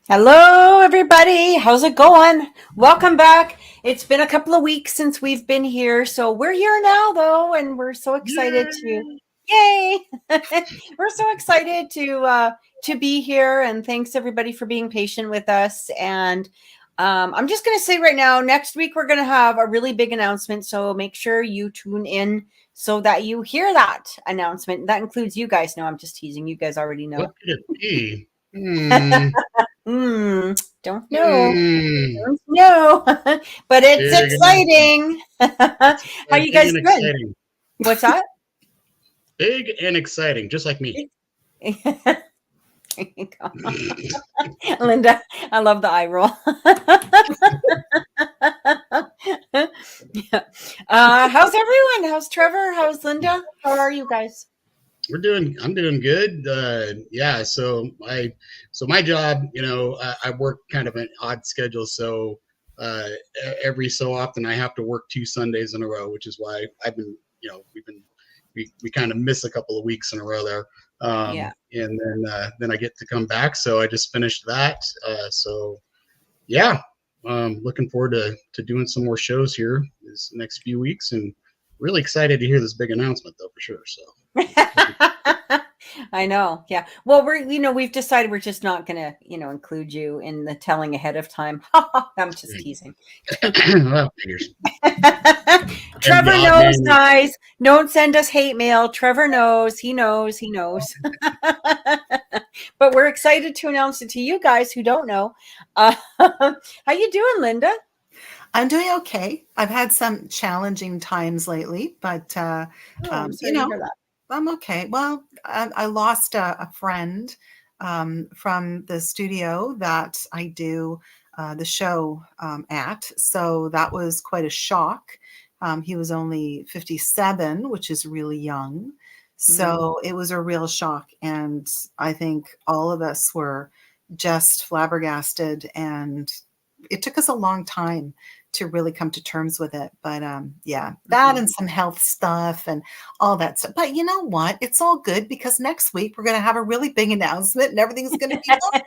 Hello, everybody. How's it going? Welcome back. It's been a couple of weeks since we've been here. So we're here now, though, and we're so excited to, Yay! yay! We're so excited to be here. And thanks, everybody, for being patient with us. And I'm just going to say right now, next week, we're going to have a really big announcement. So make sure you tune in so that you hear that announcement. That includes you guys. No, I'm just teasing. You guys already What know. could it be? Hmm. Don't know. Hmm. No, but it's Big announcement. exciting. It's How you big guys and doing? exciting. What's that? Big and exciting, just like me. There you go. Lynda, I love the eye roll. Yeah. How's everyone? How's Trevor? How's Lynda? How are you guys? I'm doing good. Yeah. So my job, I work kind of an odd schedule. So uh, every so often I have to work 2 Sundays in a row, which is why I've been, we kind of miss a couple of weeks in a row there. Yeah. And then I get to come back. So I just finished that. So yeah, looking forward to doing some more shows here this next few weeks, and really excited to hear this big announcement though for sure. So I know. Yeah. Well, we've decided we're just not going to, include you in the telling ahead of time. I'm just teasing. well, figures. And the Trevor odd knows, man, guys. Don't send us hate mail. Trevor knows. He knows. He knows. But we're excited to announce it to you guys who don't know. How you doing, Lynda? I'm doing okay. I've had some challenging times lately, but I'm sorry to hear that. I'm okay. Well, I lost a friend from the studio that I do the show at, so that was quite a shock. He was only 57, which is really young. So it was a real shock. And I think all of us were just flabbergasted. And it took us a long time to really come to terms with it. But yeah, that and some health stuff and all that stuff. But you know what? It's all good because next week we're going to have a really big announcement and everything's going to be fine.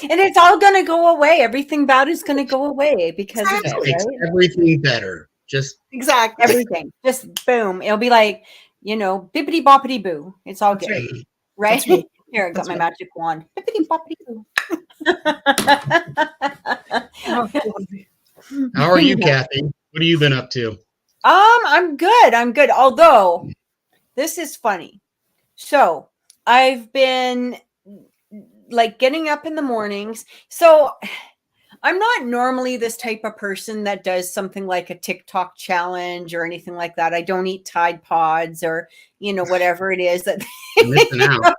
And it's all going to go away. Everything bad is going to go away because of just you, makes right? everything better. Just Exactly. Everything. Just boom. It'll be like, bippity boppity boo. It's all That's good. right. Right? That's right. Here, I got That's my right. magic wand. Bippity boppity boo. Oh, how are you, Kathy? What have you been up to? I'm good. I'm good. Although this is funny. So I've been like getting up in the mornings. So I'm not normally this type of person that does something like a TikTok challenge or anything like that. I don't eat Tide Pods or, whatever it is that You're missing out.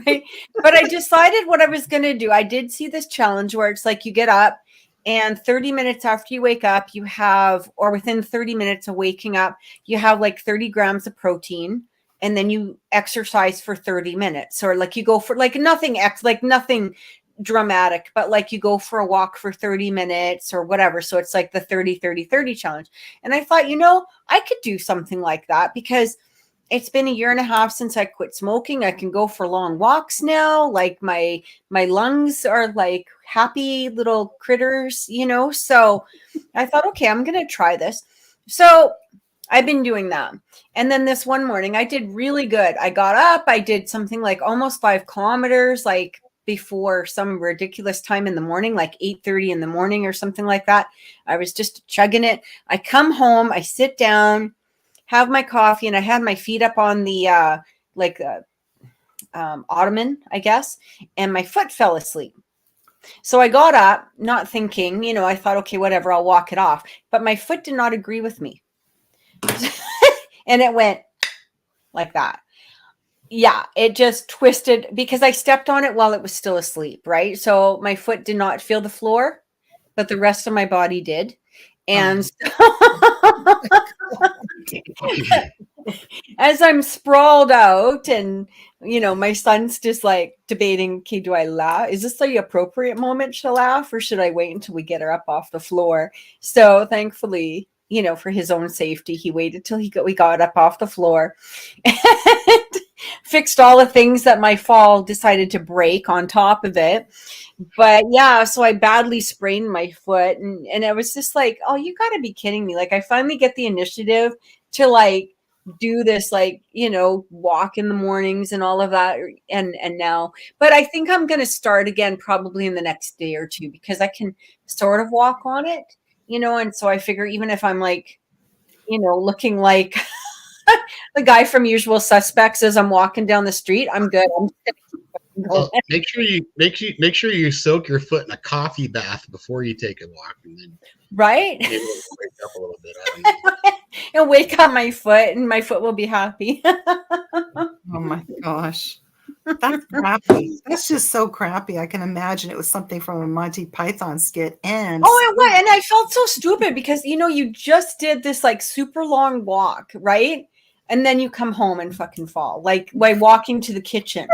right. But I decided what I was going to do. I did see this challenge where it's like you get up and 30 minutes after you wake up, you have, or within 30 minutes of waking up, you have like 30 grams of protein. And then you exercise for 30 minutes, or like you go for like nothing dramatic, but like you go for a walk for 30 minutes or whatever. So it's like the 30-30-30 challenge. And I thought, I could do something like that because it's been a year and a half since I quit smoking. I can go for long walks now. Like my lungs are like happy little critters, So I thought, okay, I'm going to try this. So I've been doing that. And then this one morning I did really good. I got up, I did something like almost 5 kilometers, like before some ridiculous time in the morning, like 8:30 in the morning or something like that. I was just chugging it. I come home, I sit down, have my coffee, and I had my feet up on the ottoman, I guess, and my foot fell asleep. So I got up, not thinking, I thought, okay, whatever, I'll walk it off. But my foot did not agree with me. And it went like that. Yeah, it just twisted because I stepped on it while it was still asleep, right? So my foot did not feel the floor, but the rest of my body did. And as I'm sprawled out and, my son's just like debating, okay, do I laugh? Is this the appropriate moment to laugh or should I wait until we get her up off the floor? So thankfully, for his own safety, he waited till we got up off the floor. fixed all the things that my fall decided to break on top of it. But yeah, so I badly sprained my foot, and it was just like, oh, you got to be kidding me. Like, I finally get the initiative to like do this, like, walk in the mornings and all of that. And now, but I think I'm going to start again probably in the next day or two, because I can sort of walk on it, and so I figure even if I'm like, looking like the guy from Usual Suspects as I'm walking down the street, I'm good. Well, make sure you soak your foot in a coffee bath before you take a walk, and then right, maybe it'll wake up a little bit. I don't know. It'll wake up my foot, and my foot will be happy. Oh my gosh, that's crappy. That's just so crappy. I can imagine it was something from a Monty Python skit. And it was, and I felt so stupid because you just did this like super long walk, right? And then you come home and fucking fall, like by walking to the kitchen.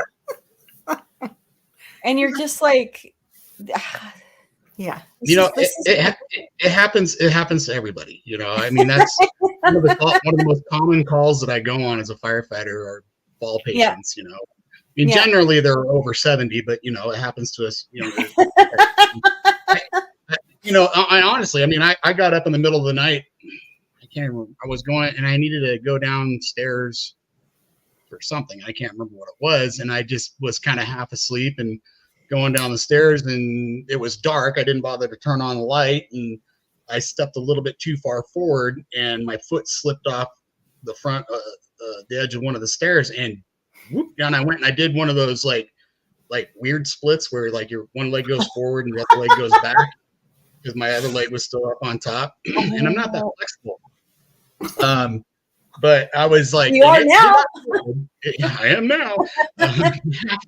And you're just like, yeah, it happens to everybody. I mean, that's one of the most common calls that I go on as a firefighter are fall patients. I mean, generally they're over 70, but it happens to us. I honestly, I mean, I got up in the middle of the night. I can't remember. I was going, and I needed to go downstairs for something. I can't remember what it was, and I just was kind of half asleep and going down the stairs, and it was dark. I didn't bother to turn on the light, and I stepped a little bit too far forward, and my foot slipped off the front, the edge of one of the stairs, and whoop, down I went. And I did one of those like weird splits where like your one leg goes forward and the other leg goes back, because my other leg was still up on top, and I'm not that flexible. But I was like, you are now. I am now.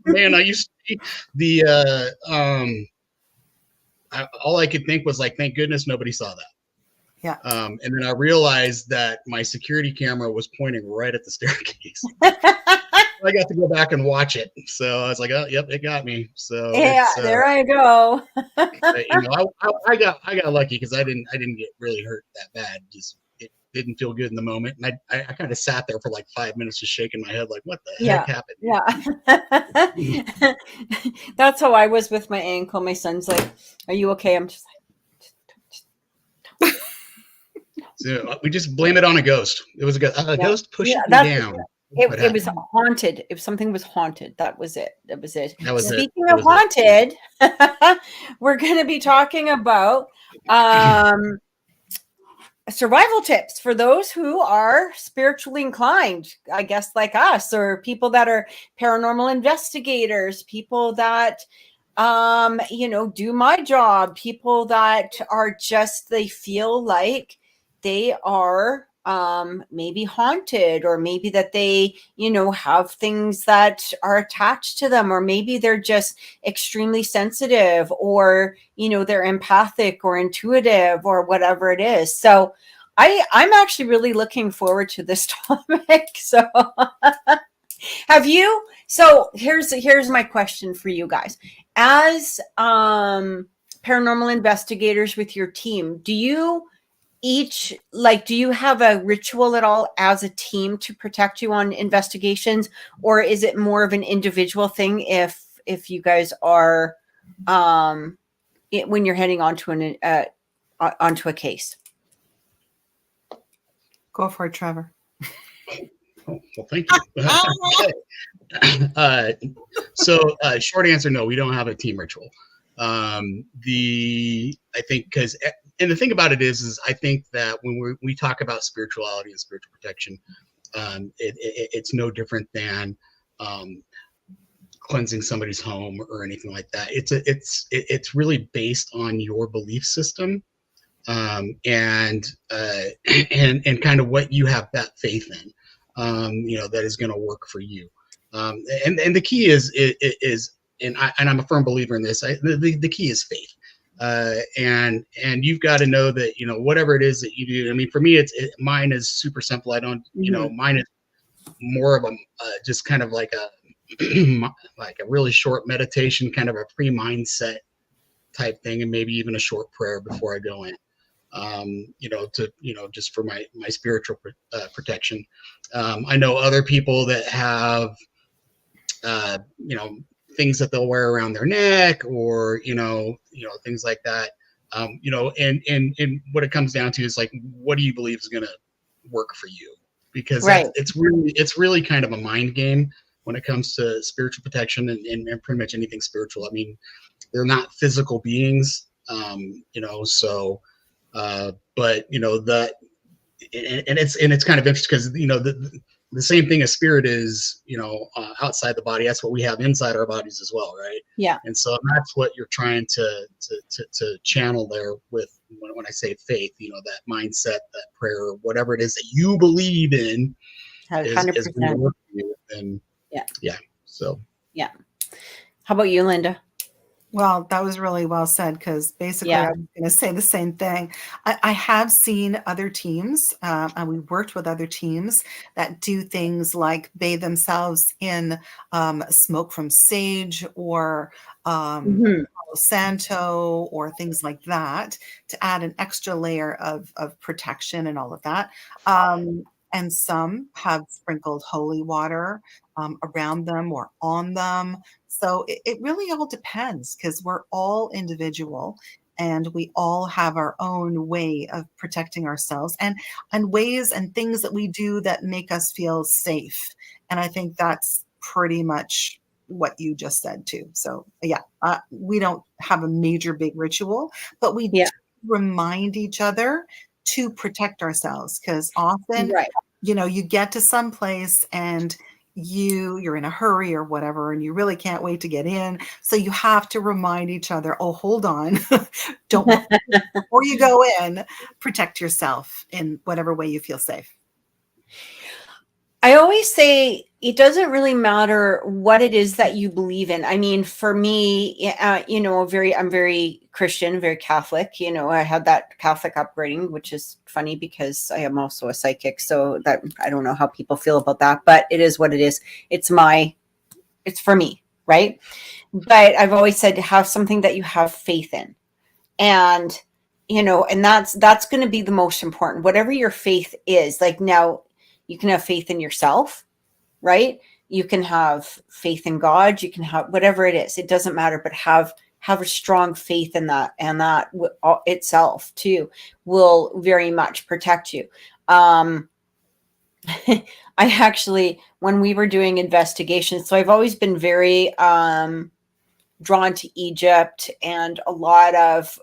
Man, I used to be all I could think was like, thank goodness nobody saw that. Yeah. And then I realized that my security camera was pointing right at the staircase. I got to go back and watch it. So I was like, oh, yep, it got me. So yeah, there I go. I got lucky because I didn't get really hurt that bad. Just it didn't feel good in the moment, and I kind of sat there for like 5 minutes just shaking my head like, what the heck happened? Yeah. That's how I was with my ankle. My son's like, are you okay? I'm just like, so we just blame it on a ghost. It was a ghost pushing me down. It was haunted. If something was haunted, that was it. Speaking of haunted, we're going to be talking about survival tips for those who are spiritually inclined, I guess, like us, or people that are paranormal investigators, people that do my job, people that are just, they feel like they are maybe haunted, or maybe that they have things that are attached to them, or maybe they're just extremely sensitive, or they're empathic or intuitive, or whatever it is. So I'm actually really looking forward to this topic. So here's my question for you guys. As paranormal investigators with your team, do you have a ritual at all as a team to protect you on investigations, or is it more of an individual thing if you guys are when you're heading onto a case? Go for it, Trevor. Well, thank you. So short answer, no, we don't have a team ritual. I think because, and the thing about it is I think that when we talk about spirituality and spiritual protection, it's no different than cleansing somebody's home or anything like that. It's really based on your belief system, and kind of what you have that faith in, that is going to work for you. And the key is and I'm a firm believer in this. The key is faith. And you've got to know that, whatever it is that you do. I mean, for me, mine is super simple. I don't, mine is more of a, just kind of like like a really short meditation, kind of a pre-mindset type thing. And maybe even a short prayer before I go in, just for my spiritual protection. I know other people that have things that they'll wear around their neck, or things like that. And what it comes down to is like, what do you believe is going to work for you? Because Right. it's really kind of a mind game when it comes to spiritual protection and pretty much anything spiritual. I mean, they're not physical beings, but it's kind of interesting because the same thing as spirit is outside the body. That's what we have inside our bodies as well, right? Yeah. And so that's what you're trying to channel there with when I say faith. That mindset, that prayer, whatever it is that you believe in is going to work for you. And so yeah. How about you, Lynda? Well, that was really well said, because basically I was going to say the same thing. I have seen other teams, and we worked with other teams that do things like bathe themselves in smoke from sage or Palo Santo or things like that to add an extra layer of protection and all of that. And some have sprinkled holy water around them or on them. So it really all depends, because we're all individual and we all have our own way of protecting ourselves and ways and things that we do that make us feel safe. And I think that's pretty much what you just said too. So we don't have a major big ritual, but we do remind each other to protect ourselves, because often, you get to some place and you're in a hurry or whatever, and you really can't wait to get in. So you have to remind each other, oh, hold on. Don't before you go in, protect yourself in whatever way you feel safe. I always say it doesn't really matter what it is that you believe in. I mean, for me, I'm very Christian, very Catholic. I had that Catholic upbringing, which is funny because I am also a psychic. So that I don't know how people feel about that, but it is what it is. It's for me, right? But I've always said to have something that you have faith in, and and that's going to be the most important. Whatever your faith is, like now. You can have faith in yourself, right? You can have faith in God. You can have whatever it is. It doesn't matter, but have a strong faith in that, and that itself too will very much protect you. I actually, when we were doing investigations, so I've always been very drawn to Egypt, and a lot of,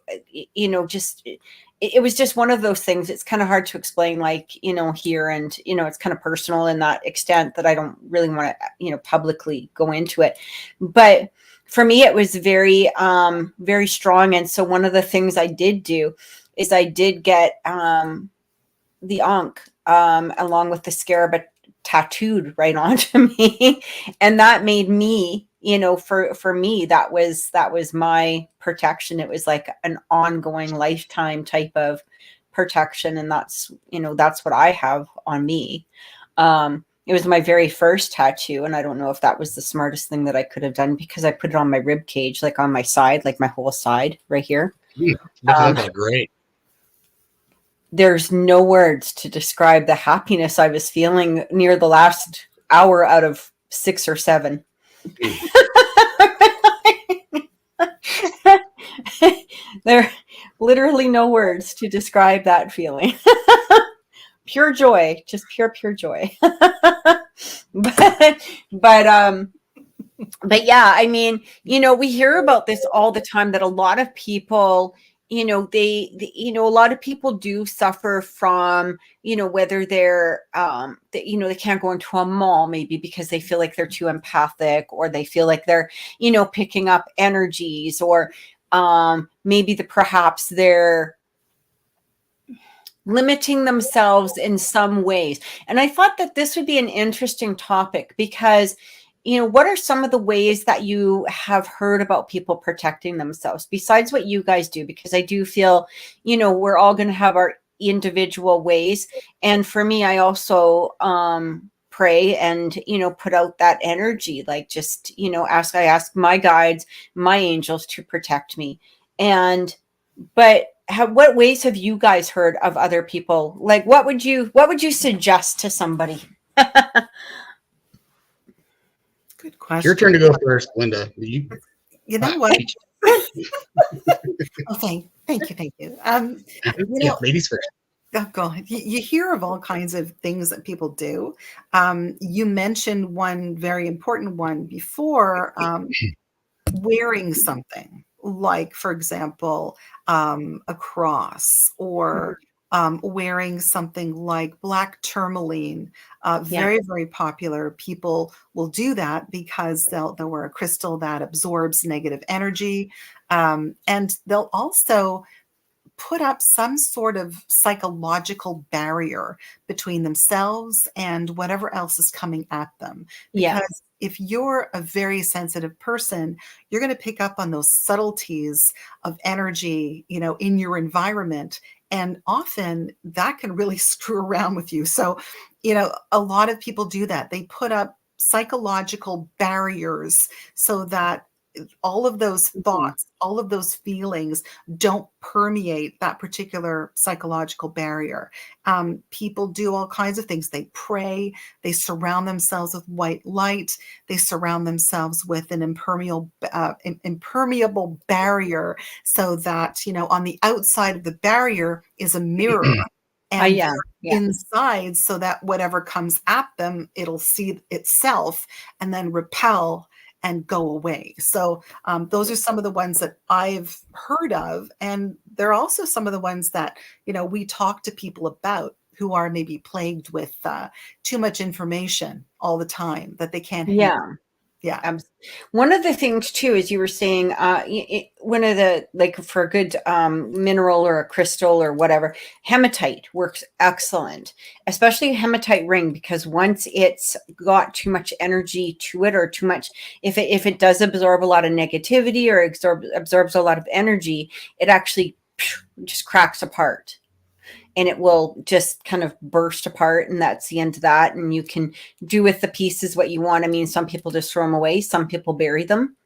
it was just one of those things. It's kind of hard to explain, like, here, and, it's kind of personal in that extent that I don't really want to, publicly go into it. But for me, it was very, very strong. And so one of the things I did do is I did get the Ankh along with the scarab tattooed right onto me. And that made me, for me, that was my protection. It was like an ongoing lifetime type of protection. And that's what I have on me. It was my very first tattoo. And I don't know if that was the smartest thing that I could have done, because I put it on my rib cage, like on my side, like my whole side right here. That's great. There's no words to describe the happiness I was feeling near the last hour out of 6 or 7. There are literally no words to describe that feeling. Pure joy, just pure joy. But yeah, I mean, we hear about this all the time, that a lot of people, a lot of people do suffer from, whether they're, they can't go into a mall maybe because they feel like they're too empathic, or they feel like they're, picking up energies, or maybe perhaps they're limiting themselves in some ways. And I thought that this would be an interesting topic, because what are some of the ways that you have heard about people protecting themselves besides what you guys do? Because I do feel, we're all going to have our individual ways. And for me, I also pray and, put out that energy, like just, I ask my guides, my angels to protect me. But what ways have you guys heard of other people? Like, what would you suggest to somebody? Good question. Your turn to go first, Lynda. You know what? Oh, thank you. You Yeah, know, ladies first. oh God, you hear of all kinds of things that people do. You mentioned one very important one before, wearing something like, for example, a cross, or wearing something like black tourmaline. Yeah. Very, very popular. People will do that because they'll wear a crystal that absorbs negative energy, and they'll also put up some sort of psychological barrier between themselves and whatever else is coming at them. Yeah. Because if you're a very sensitive person, you're going to pick up on those subtleties of energy, in your environment. And often that can really screw around with you. So, a lot of people do that. They put up psychological barriers so that all of those Mhm. thoughts, all of those feelings don't permeate that particular psychological barrier. People do all kinds of things. They pray, they surround themselves with white light, they surround themselves with an impermeable barrier, so that, on the outside of the barrier is a mirror. And Yeah. they're inside, so that whatever comes at them, it'll see itself and then repel and go away. So those are some of the ones that I've heard of. And they're also some of the ones that, we talk to people about who are maybe plagued with too much information all the time that they can't handle. Yeah. Yeah. One of the things too, as you were saying, one of the, like, for a good mineral or a crystal or whatever, hematite works excellent, especially a hematite ring, because once it's got too much energy to it, or too much, if it does absorb a lot of negativity, or absorbs a lot of energy, it actually just cracks apart. And it will just kind of burst apart, and that's the end of that. And you can do with the pieces what you want. I mean, some people just throw them away, some people bury them,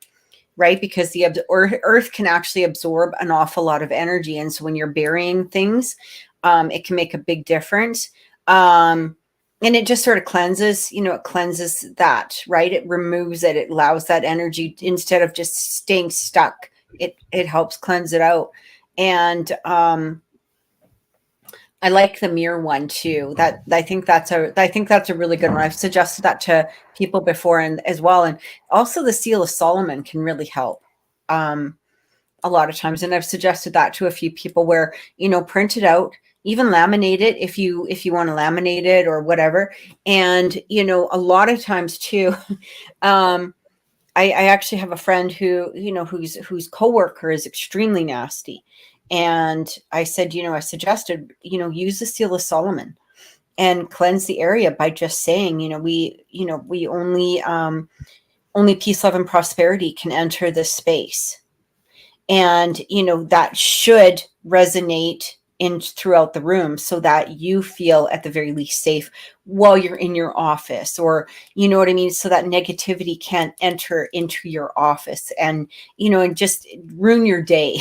right? Because the earth can actually absorb an awful lot of energy, and so when you're burying things, it can make a big difference. And it just sort of cleanses, it cleanses that, right? It removes it, it allows that energy, instead of just staying stuck, it helps cleanse it out. And I like the mirror one too. I think that's a really good one. I've suggested that to people before, and as well. And also the Seal of Solomon can really help a lot of times. And I've suggested that to a few people, where, print it out, even laminate it if you want to laminate it or whatever. And, a lot of times too, I actually have a friend who, whose coworker is extremely nasty. And I said, I suggested, use the Seal of Solomon and cleanse the area by just saying, we only peace, love, and prosperity can enter this space. And, that should resonate throughout the room, so that you feel at the very least safe while you're in your office, or, you know what I mean? So that negativity can't enter into your office and, and just ruin your day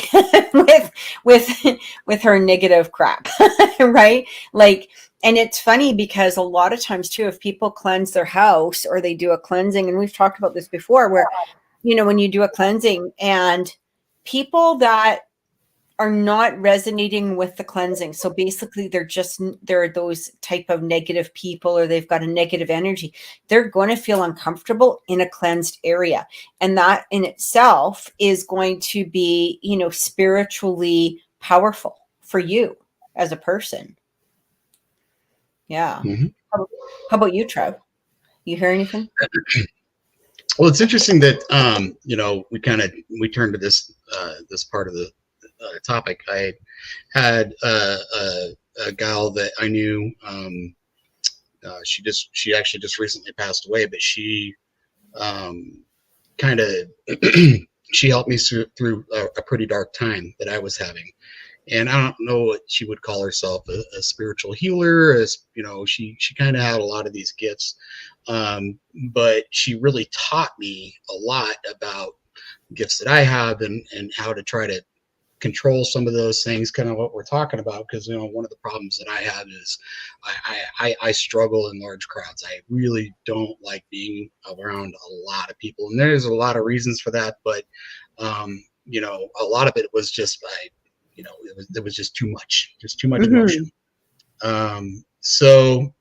with her negative crap. Right? Like, and it's funny because a lot of times too, if people cleanse their house, or they do a cleansing, and we've talked about this before, where, when you do a cleansing, and people that are not resonating with the cleansing, so basically they're those type of negative people, or they've got a negative energy, they're going to feel uncomfortable in a cleansed area, and that in itself is going to be, spiritually powerful for you as a person. Yeah. Mm-hmm. How about you, Trev? You hear anything? Well, it's interesting that we turned to this part of the topic. I had a gal that I knew. She actually just recently passed away, but she kind of she helped me through a pretty dark time that I was having. And I don't know what she would call herself, a spiritual healer, as she kind of had a lot of these gifts. But she really taught me a lot about gifts that I have, and how to try to control some of those things, kind of what we're talking about. Because, you know, one of the problems that I have is I struggle in large crowds. I really don't like being around a lot of people, and there's a lot of reasons for that. But you know, a lot of it was just you know, it was just too much emotion. So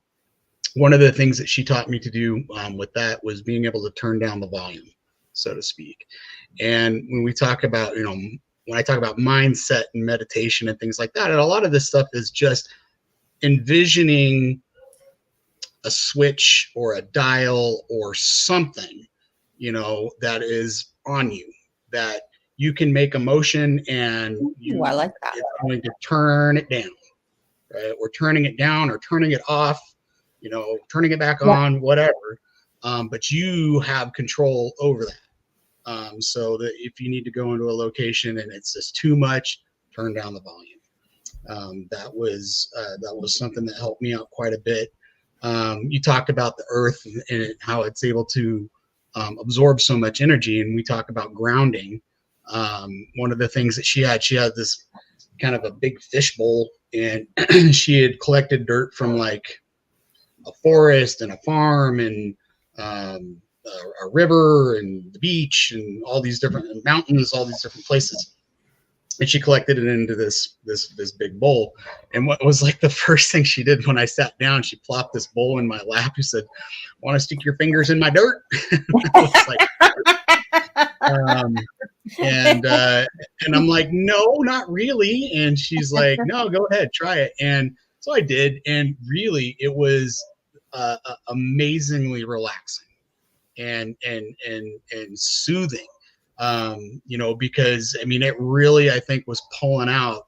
one of the things that she taught me to do with that was being able to turn down the volume, so to speak. And when we talk about, you know, when I talk about mindset and meditation and things like that, and a lot of this stuff is just envisioning a switch or a dial or something, you know, that is on you, that you can make a motion and I like that. it's going to turn it down, right? Or turning it down or turning it off, you know, turning it back on, whatever. But you have control over that. So that if you need to go into a location and it's just too much, turn down the volume. That was something that helped me out quite a bit. You talked about the earth and how it's able to absorb so much energy, and we talk about grounding. One of the things that she had this kind of a big fish bowl, and she had collected dirt from like a forest and a farm and a river and the beach and all these different mountains, all these different places. And she collected it into this big bowl. And what was like the first thing she did when I sat down, she plopped this bowl in my lap. She said, "Want to stick your fingers in my dirt?" I was like, and I'm like, "No, not really." And she's like, "No, go ahead, try it." And so I did, and really, it was amazingly relaxing and soothing. You know, because I mean, it really, I think, was pulling out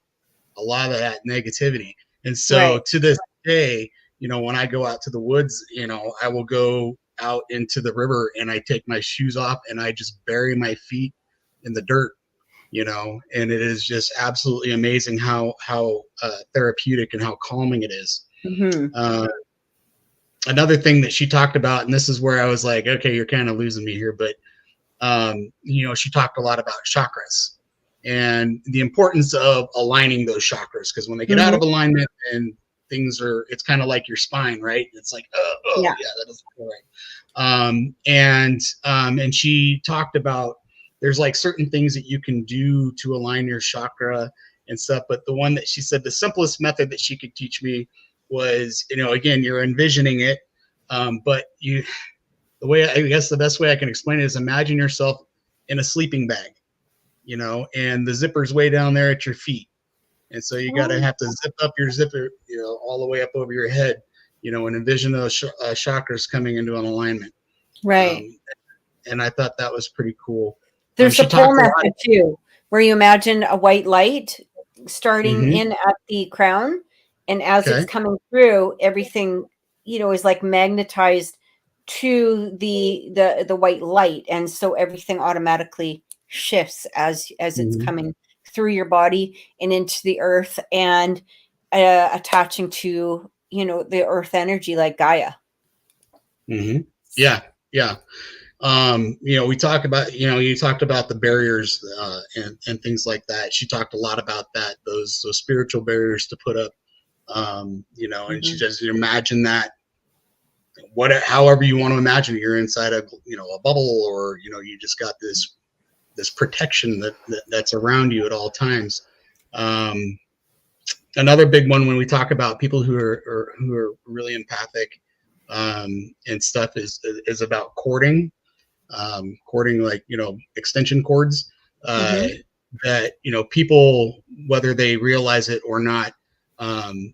a lot of that negativity. And so to this day, you know, when I go out to the woods, you know, I will go out into the river and I take my shoes off and I just bury my feet in the dirt, you know, and it is just absolutely amazing how therapeutic and how calming it is. Another thing that she talked about, and this is where I was like, okay, you're kind of losing me here, but you know, she talked a lot about chakras and the importance of aligning those chakras, because when they get out of alignment and things are, it's kind of like your spine, right? It's like, yeah, that doesn't feel right. And she talked about there's like certain things that you can do to align your chakra and stuff, but the one that she said the simplest method that she could teach me was, you know, again, you're envisioning it, but the way, I guess the best way I can explain it is imagine yourself in a sleeping bag, you know, and the zipper's way down there at your feet. And so you got to have to zip up your zipper, you know, all the way up over your head, you know, and envision those chakras coming into an alignment. Right. And I thought that was pretty cool. There's a pull method too, where you imagine a white light starting in at the crown. And as it's coming through, everything, you know, is like magnetized to the white light, and so everything automatically shifts as it's coming through your body and into the earth and attaching to, you know, the earth energy like Gaia. Yeah. You know, we talk about, you know, you talked about the barriers and things like that. She talked a lot about that, those spiritual barriers to put up, you know, and she just imagine that however you want to imagine it, you're inside a, you know, a bubble, or, you know, you just got this protection that's around you at all times. Another big one when we talk about people who are really empathic and stuff is about cording, like, you know, extension cords, that, you know, people, whether they realize it or not,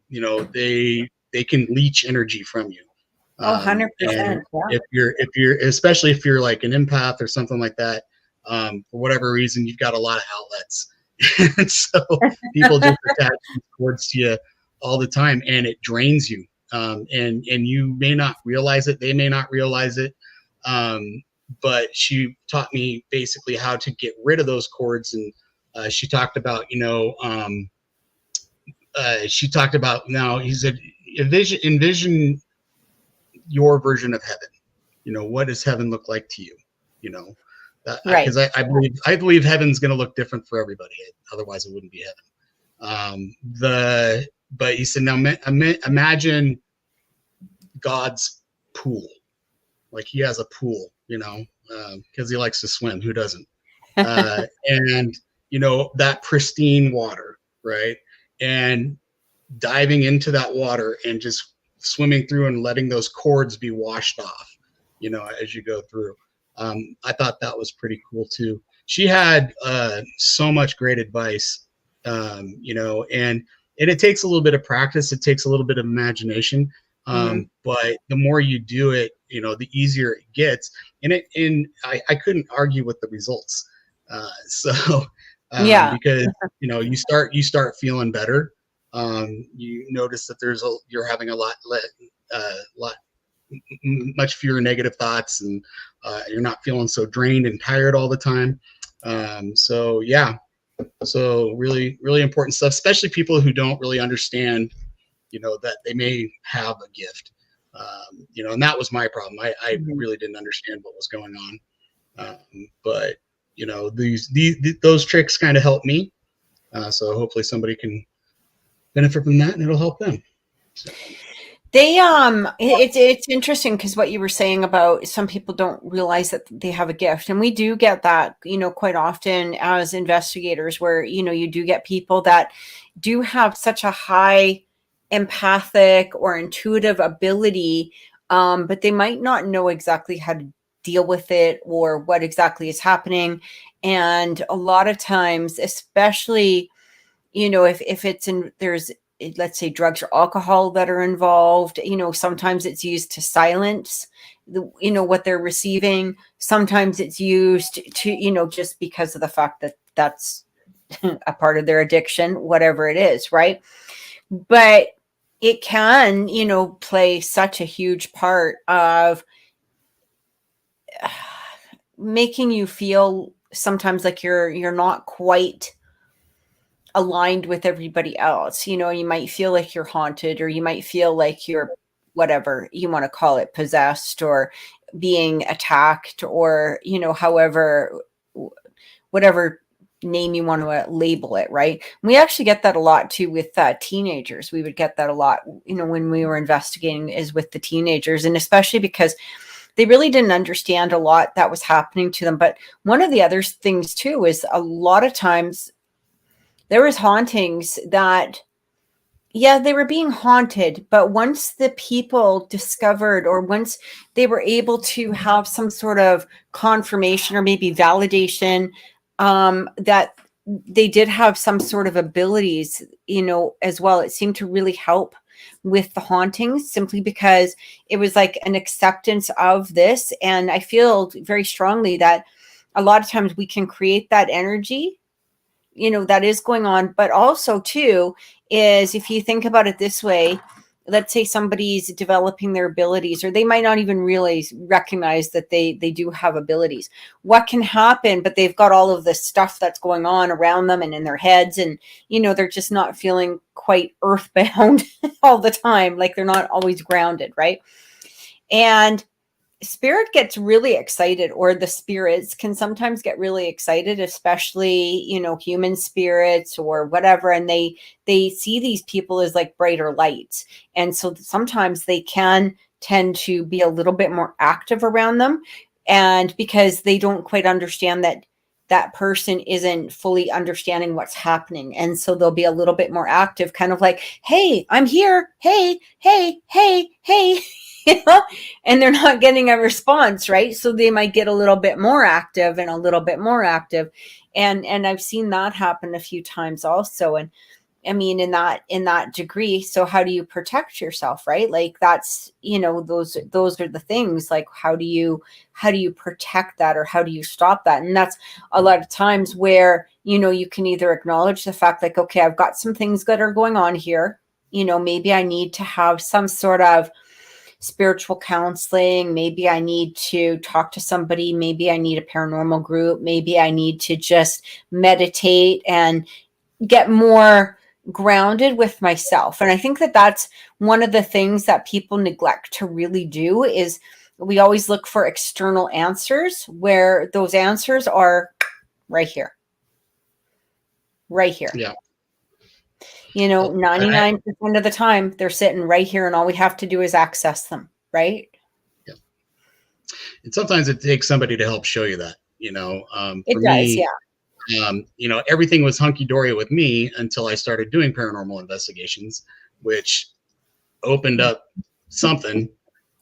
you know, they can leech energy from you. 100%. If you're, especially if you're like an empath or something like that, for whatever reason, you've got a lot of outlets. And so people just attach these cords to you all the time, and it drains you. And you may not realize it. They may not realize it. But she taught me basically how to get rid of those cords. And she talked about, you know, she talked about, now he said, envision your version of heaven. You know, what does heaven look like to you? You know, Right. Because I believe heaven's going to look different for everybody. Otherwise, it wouldn't be heaven. But he said, now imagine God's pool. Like he has a pool, because he likes to swim. Who doesn't? And that pristine water, right? And diving into that water and just swimming through and letting those cords be washed off, as you go through. I thought that was pretty cool too. She had so much great advice, and it takes a little bit of practice. It takes a little bit of imagination. But the more you do it, the easier it gets. And I couldn't argue with the results. Because you start feeling better. You notice that you're having a lot much fewer negative thoughts, and you're not feeling so drained and tired all the time. So really, really important stuff, especially people who don't really understand, that they may have a gift. And that was my problem. I really didn't understand what was going on. But those tricks kind of helped me. So hopefully somebody can benefit from that, and it'll help them. So. It's interesting because what you were saying about some people don't realize that they have a gift, and we do get that, quite often as investigators, where, you do get people that do have such a high empathic or intuitive ability, but they might not know exactly how to deal with it or what exactly is happening. And a lot of times, especially, if it's there's, let's say, drugs or alcohol that are involved, sometimes it's used to silence what they're receiving. Sometimes it's used to, just because of the fact that that's a part of their addiction, whatever it is. Right. But it can, play such a huge part of making you feel sometimes like you're not quite aligned with everybody else. You might feel like you're haunted, or you might feel like you're, whatever you want to call it, possessed or being attacked, or, however, whatever name you want to label it. Right. We actually get that a lot too with teenagers. We would get that a lot, when we were investigating, is with the teenagers, and especially because they really didn't understand a lot that was happening to them. But one of the other things too is a lot of times there was hauntings that, they were being haunted, but once the people discovered, or once they were able to have some sort of confirmation or maybe validation, that they did have some sort of abilities, as well, it seemed to really help with the hauntings, simply because it was like an acceptance of this. And I feel very strongly that a lot of times we can create that energy, that is going on. But also too, is if you think about it this way, let's say somebody's developing their abilities, or they might not even recognize that they do have abilities. What can happen, but they've got all of this stuff that's going on around them and in their heads, and they're just not feeling quite earthbound all the time, like they're not always grounded, right? And spirit gets really excited, or the spirits can sometimes get really excited, especially, human spirits or whatever. And they see these people as like brighter lights. And so sometimes they can tend to be a little bit more active around them. And because they don't quite understand that person isn't fully understanding what's happening. And so they'll be a little bit more active, kind of like, hey, I'm here. Hey, hey, hey, hey. And they're not getting a response, right? So they might get a little bit more active and a little bit more active. And I've seen that happen a few times also. And I mean, in that degree. So how do you protect yourself, right? Like that's, those are the things, like, how do you protect that, or how do you stop that? And that's a lot of times where, you can either acknowledge the fact, like, okay, I've got some things that are going on here. Maybe I need to have some sort of spiritual counseling. Maybe I need to talk to somebody. Maybe I need a paranormal group. Maybe I need to just meditate and get more grounded with myself. And I think that that's one of the things that people neglect to really do, is we always look for external answers, where those answers are right here. Right here. Yeah. 99% of the time they're sitting right here, and all we have to do is access them, right? Yeah. And sometimes it takes somebody to help show you that, It for does, me, yeah. everything was hunky-dory with me until I started doing paranormal investigations, which opened up something.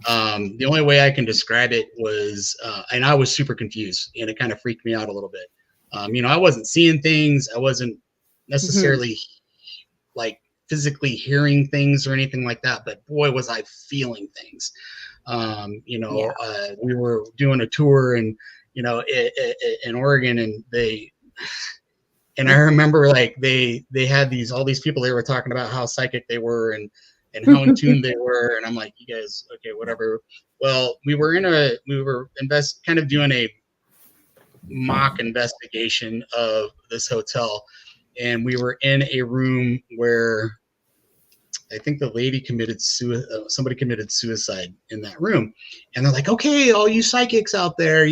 The only way I can describe it was, and I was super confused, and it kind of freaked me out a little bit. I wasn't seeing things. I wasn't necessarily like physically hearing things or anything like that, but boy, was I feeling things. We were doing a tour in Oregon, and I remember like they had all these people, they were talking about how psychic they were and how in tune they were. And I'm like, you guys, okay, whatever. Well, we were kind of doing a mock investigation of this hotel. And we were in a room where I think the lady somebody committed suicide in that room. And they're like, okay, all you psychics out there,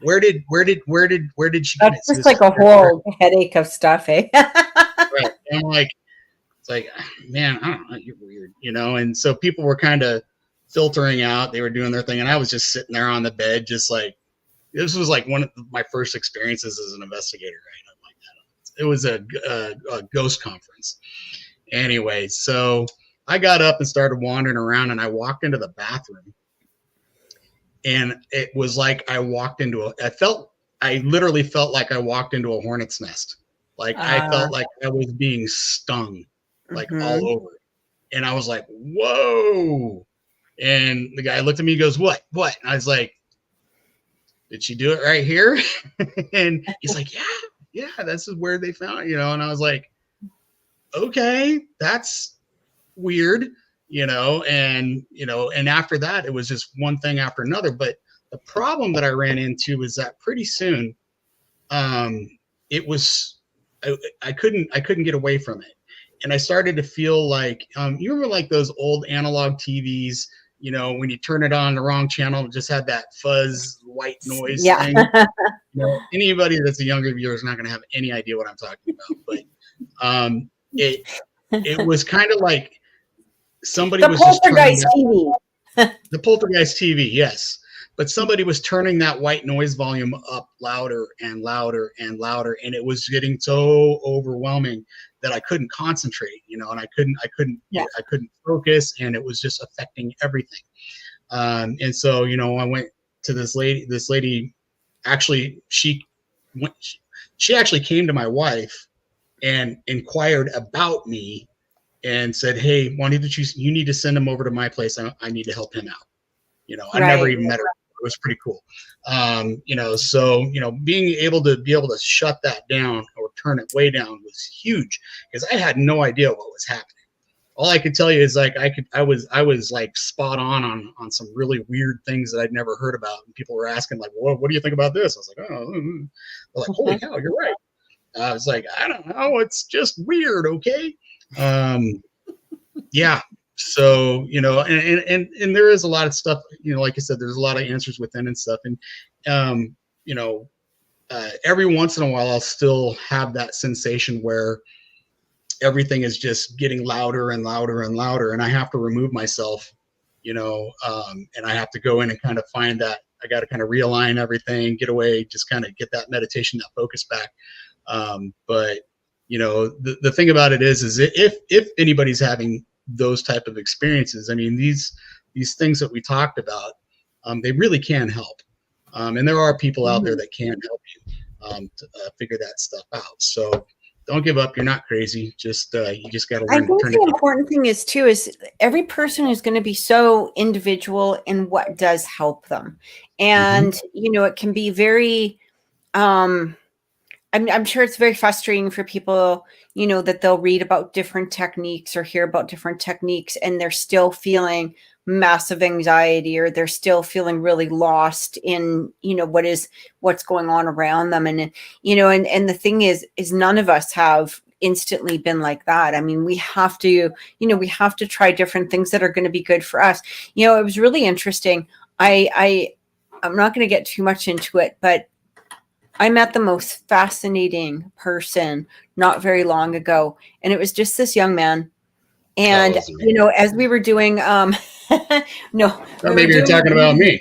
where did she commit That's just like a whole headache of stuff, eh? Right. And I'm like, it's like, man, I don't know, you're weird, and so people were kind of filtering out, they were doing their thing, and I was just sitting there on the bed, just like, this was like one of my first experiences as an investigator, right? I'm like, it was a ghost conference. Anyway, so I got up and started wandering around, and I walked into the bathroom, and it was like I literally felt like I walked into a hornet's nest. Like I felt like I was being stung, like all over. And I was like, whoa. And the guy looked at me and goes, what? And I was like, did she do it right here? And he's like, yeah, this is where they found, and I was like, okay, that's weird, and after that, it was just one thing after another. But the problem that I ran into is that pretty soon, it was, I couldn't get away from it. And I started to feel like, you remember like those old analog TVs, when you turn it on the wrong channel, it just had that fuzz white noise thing. Anybody that's a younger viewer is not going to have any idea what I'm talking about. But it was kind of like somebody was just turning the poltergeist TV, yes. But somebody was turning that white noise volume up louder and louder and louder, and it was getting so overwhelming that I couldn't concentrate, and I couldn't focus, and it was just affecting everything. And so, I went to this lady actually, she actually came to my wife and inquired about me and said, hey, you need to send him over to my place. I need to help him out. I never even met her. It was pretty cool. So, being able to shut that down or turn it way down was huge, because I had no idea what was happening. All I could tell you is like, I was like spot on some really weird things that I'd never heard about. And people were asking like, well, what do you think about this? I was like, oh, they're like, holy cow, you're right. I was like, I don't know. It's just weird. Okay. Yeah. So, and there is a lot of stuff, like I said, there's a lot of answers within and stuff. And, every once in a while, I'll still have that sensation where everything is just getting louder and louder and louder. And I have to remove myself, and I have to go in and kind of find that I got to kind of realign everything, get away, just kind of get that meditation, that focus back. But the thing about it is if anybody's having those type of experiences, I mean, these things that we talked about, they really can help. And there are people out there that can help you to figure that stuff out. So don't give up. You're not crazy. Just you just got to learn. I think the important thing is every person is going to be so individual in what does help them, and it can be very. I'm sure it's very frustrating for people, that they'll read about different techniques or hear about different techniques, and they're still feeling massive anxiety, or they're still feeling really lost in, what's going on around them. And, and the thing is none of us have instantly been like that. I mean, we have to try different things that are going to be good for us. It was really interesting. I'm not going to get too much into it, but I met the most fascinating person not very long ago, and it was just this young man. That And wasn't me. as we were doing no, Or we were maybe you're doing talking about me.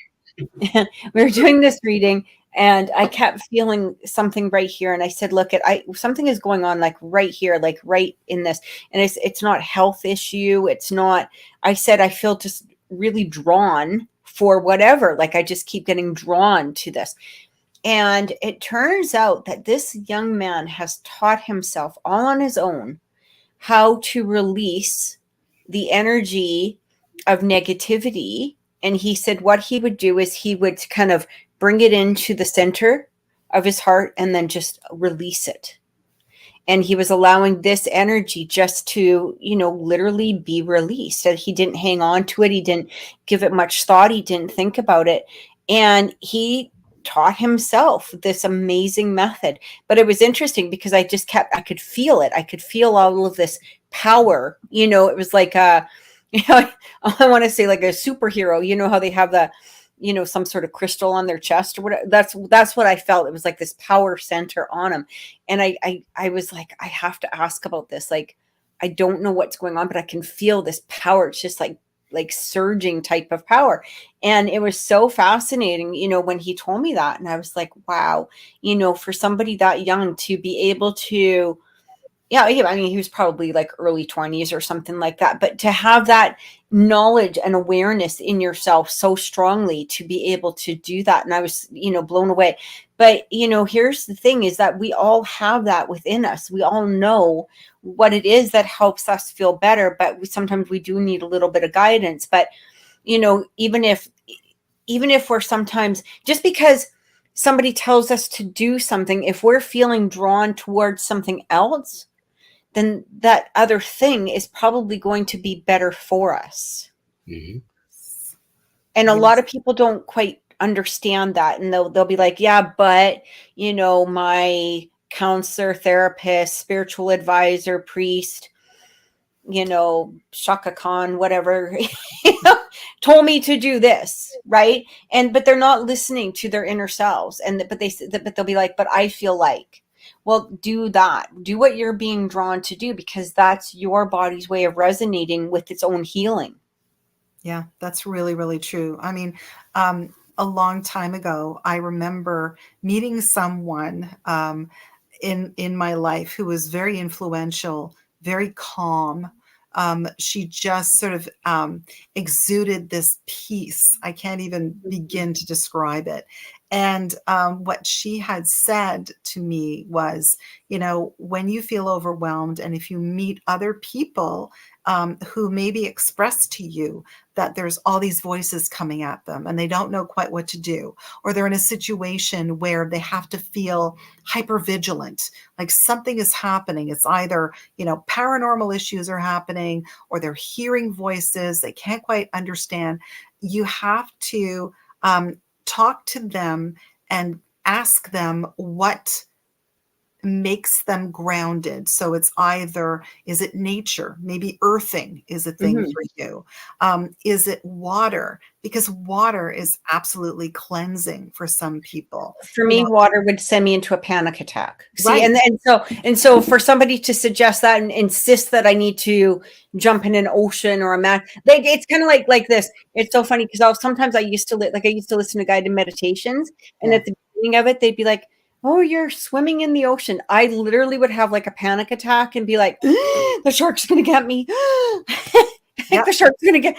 we were doing this reading, and I kept feeling something right here, and I said, look, something is going on, like right here, like right in this. And it's not a health issue, it's not. I said, I feel just really drawn for whatever, like I just keep getting drawn to this. And it turns out that this young man has taught himself all on his own how to release the energy of negativity. And he said what he would do is he would kind of bring it into the center of his heart and then just release it. And he was allowing this energy just to, literally be released. That he didn't hang on to it. He didn't give it much thought. He didn't think about it. And he taught himself this amazing method. But it was interesting because I could feel it. I could feel all of this power. It was like I want to say like a superhero. You know how they have some sort of crystal on their chest or whatever. That's what I felt. It was like this power center on him. And I was like, I have to ask about this. Like, I don't know what's going on, but I can feel this power. It's just like surging type of power. And it was so fascinating, when he told me that. And I was like, wow, for somebody that young to be able to, yeah, I mean, he was probably like early 20s or something like that. But to have that knowledge and awareness in yourself so strongly to be able to do that. And I was, blown away. But, here's the thing is that we all have that within us. We all know what it is that helps us feel better. But sometimes we do need a little bit of guidance. But, even if we're sometimes, just because somebody tells us to do something, if we're feeling drawn towards something else, then that other thing is probably going to be better for us. Mm-hmm. And a lot of people don't quite understand that. And they'll be like, yeah, but, my counselor, therapist, spiritual advisor, priest, Shaka Khan, whatever, told me to do this, right? But they're not listening to their inner selves. But they'll be like, but I feel like. Well, do that. Do what you're being drawn to do, because that's your body's way of resonating with its own healing. Yeah, that's really, really true. I mean, a long time ago, I remember meeting someone in my life who was very influential, very calm. She just sort of exuded this peace. I can't even begin to describe it. And what she had said to me was, when you feel overwhelmed and if you meet other people who maybe express to you that there's all these voices coming at them and they don't know quite what to do, or they're in a situation where they have to feel hyper vigilant, like something is happening. It's either, paranormal issues are happening, or they're hearing voices they can't quite understand. You have to talk to them and ask them what makes them grounded. So it's either, is it nature? Maybe earthing is a thing for you. Is it water? Because water is absolutely cleansing for some people. For me, water would send me into a panic attack. See, right. and so for somebody to suggest that and insist that I need to jump in an ocean or a mat, it's kind of like this. It's so funny because sometimes I used to listen to guided meditations, and at the beginning of it, they'd be like, oh, you're swimming in the ocean. I literally would have like a panic attack and be like, the shark's going to get me. The shark's going to get,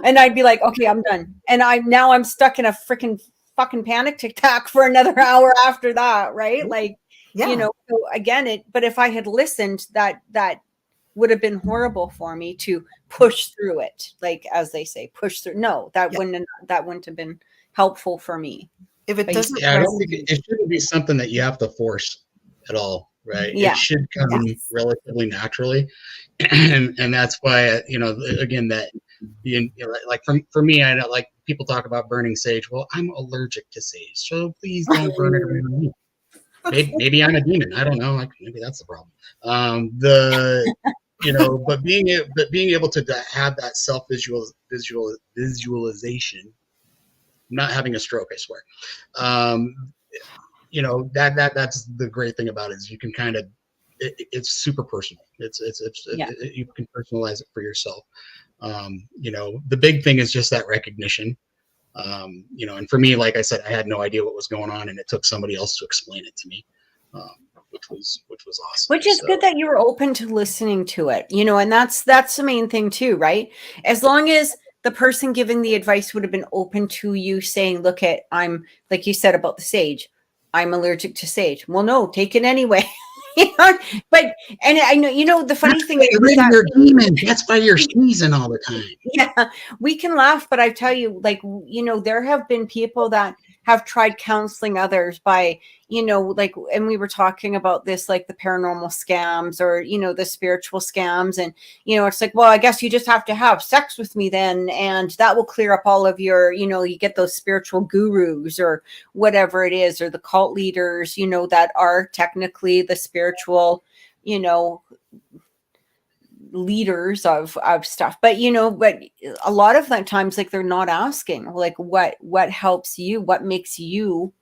and I'd be like, okay, I'm done. And I'm stuck in a freaking fucking panic attack for another hour after that. Right. Like, so again, but if I had listened, that would have been horrible for me to push through it. Like, as they say, push through. No, that wouldn't have been helpful for me. If it doesn't, I don't think it shouldn't be something that you have to force at all, right? Yeah. It should come relatively naturally, and that's why again that like for me, I don't like people talk about burning sage. Well, I'm allergic to sage, so please don't burn it around me. Maybe I'm a demon. I don't know. Like, maybe that's the problem. But being able to have that self visualization not having a stroke, I swear. You know, that's the great thing about it, is you can kind of, it's super personal. You can personalize it for yourself. You know, the big thing is just that recognition. You know, and for me, like I said, I had no idea what was going on, and it took somebody else to explain it to me, which was awesome. Which is good that you were open to listening to it, you know, and that's the main thing too, right? As long as the person giving the advice would have been open to you saying, look, I'm, like you said about the sage, I'm allergic to sage. Well, no, take it anyway. You know, but, and I know, you know, the funny thing is that your demon. That's why you're sneezing all the time. Yeah, we can laugh, but I tell you, like, you know, there have been people that have tried counseling others by, you know, like, and we were talking about this, like the paranormal scams, or, you know, the spiritual scams. And, you know, it's like, well, I guess you just have to have sex with me then, and that will clear up all of your, you know, you get those spiritual gurus or whatever it is, or the cult leaders, you know, that are technically the spiritual, you know, leaders of stuff. But, you know, but a lot of the times, like, they're not asking, like, what helps you, what makes you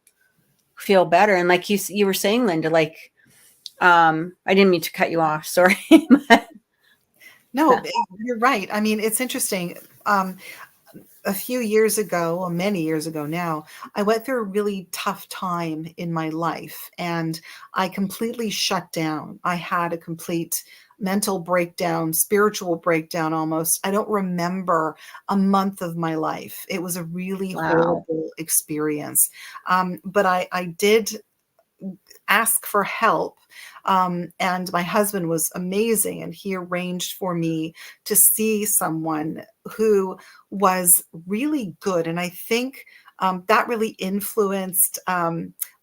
feel better. And like you were saying, Lynda, like, I didn't mean to cut you off, sorry. No, you're right. I mean, it's interesting. A few years ago, or many years ago now, I went through a really tough time in my life, and I completely shut down. I had a complete mental breakdown, spiritual breakdown almost. I don't remember a month of my life. It was a really horrible experience. But I did ask for help. And my husband was amazing, and he arranged for me to see someone who was really good. And I think that really influenced